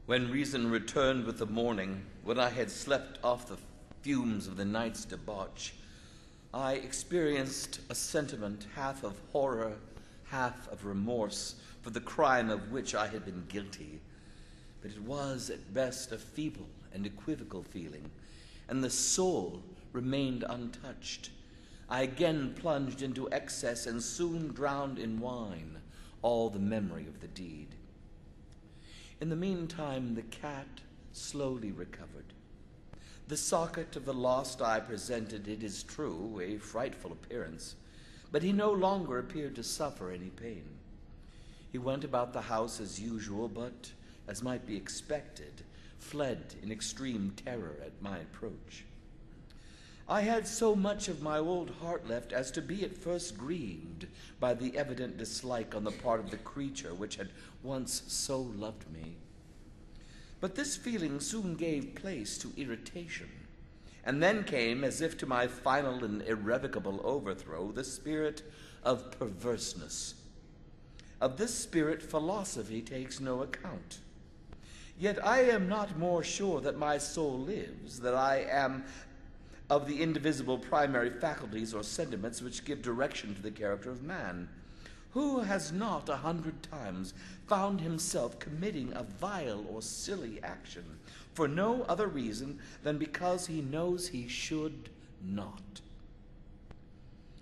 When reason returned with the morning, when I had slept off the fumes of the night's debauch, I experienced a sentiment half of horror, half of remorse for the crime of which I had been guilty. But it was at best a feeble and equivocal feeling, and the soul remained untouched. I again plunged into excess and soon drowned in wine all the memory of the deed. In the meantime, the cat slowly recovered. The socket of the lost eye presented, it is true, a frightful appearance, but he no longer appeared to suffer any pain. He went about the house as usual, but, as might be expected, fled in extreme terror at my approach. I had so much of my old heart left as to be at first grieved by the evident dislike on the part of the creature which had once so loved me. But this feeling soon gave place to irritation, and then came, as if to my final and irrevocable overthrow, the spirit of perverseness. Of this spirit philosophy takes no account. Yet I am not more sure that my soul lives, that I am of the indivisible primary faculties or sentiments which give direction to the character of man. Who has not 100 times found himself committing a vile or silly action for no other reason than because he knows he should not?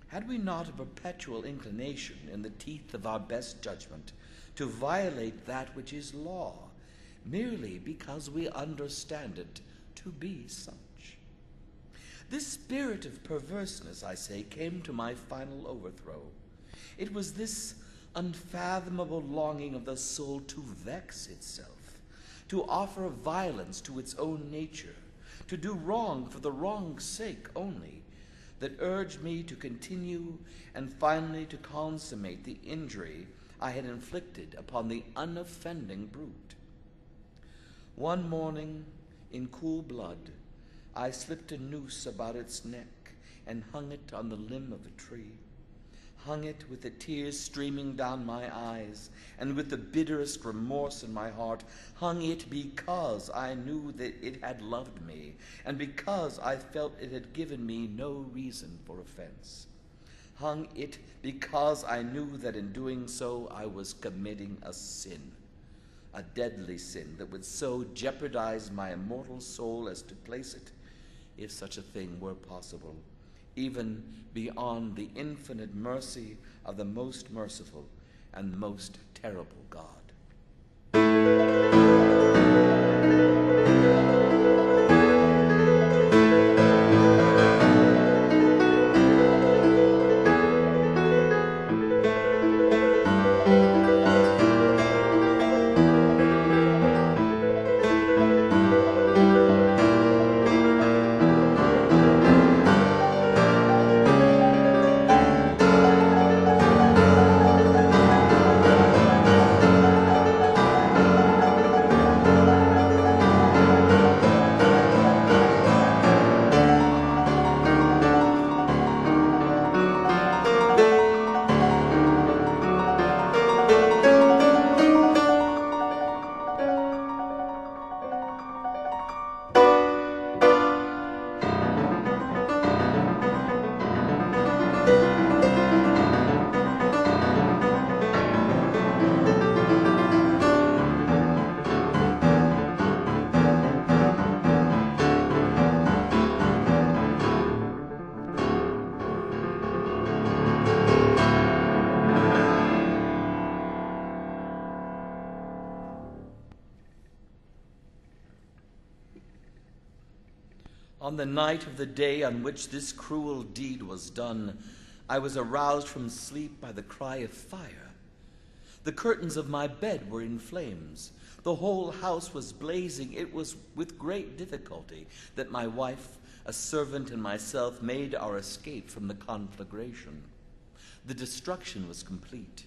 Had we not a perpetual inclination in the teeth of our best judgment to violate that which is law, merely because we understand it to be such? This spirit of perverseness, I say, came to my final overthrow. It was this unfathomable longing of the soul to vex itself, to offer violence to its own nature, to do wrong for the wrong's sake only, that urged me to continue and finally to consummate the injury I had inflicted upon the unoffending brute. One morning, in cool blood, I slipped a noose about its neck and hung it on the limb of a tree, hung it with the tears streaming down my eyes and with the bitterest remorse in my heart, hung it because I knew that it had loved me and because I felt it had given me no reason for offense, hung it because I knew that in doing so I was committing a sin, a deadly sin that would so jeopardize my immortal soul as to place it, if such a thing were possible, even beyond the infinite mercy of the most merciful and most terrible God. On the night of the day on which this cruel deed was done, I was aroused from sleep by the cry of fire. The curtains of my bed were in flames. The whole house was blazing. It was with great difficulty that my wife, a servant, and myself made our escape from the conflagration. The destruction was complete.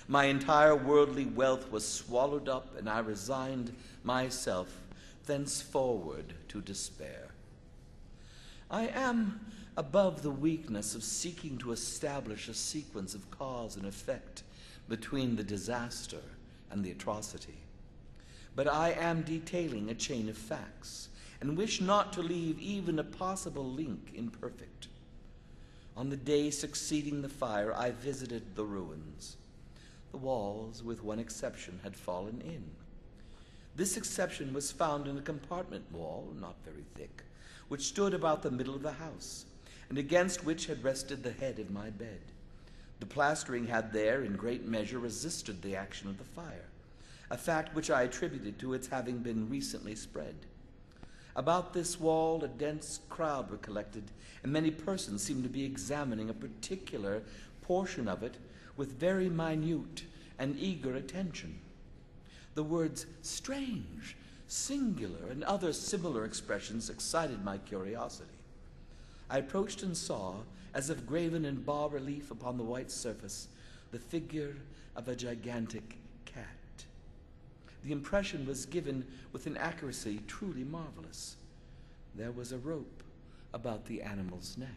My entire worldly wealth was swallowed up, and I resigned myself thenceforward to despair. I am above the weakness of seeking to establish a sequence of cause and effect between the disaster and the atrocity. but I am detailing a chain of facts, and wish not to leave even a possible link imperfect. On the day succeeding the fire, I visited the ruins. The walls, with one exception, had fallen in. This exception was found in a compartment wall, not very thick, which stood about the middle of the house, and against which had rested the head of my bed. The plastering had there, in great measure, resisted the action of the fire, a fact which I attributed to its having been recently spread. About this wall a dense crowd were collected, and many persons seemed to be examining a particular portion of it with very minute and eager attention. The words strange, singular, and other similar expressions excited my curiosity. I approached and saw, as if graven in bas-relief upon the white surface, the figure of a gigantic cat. The impression was given with an accuracy truly marvelous. There was a rope about the animal's neck.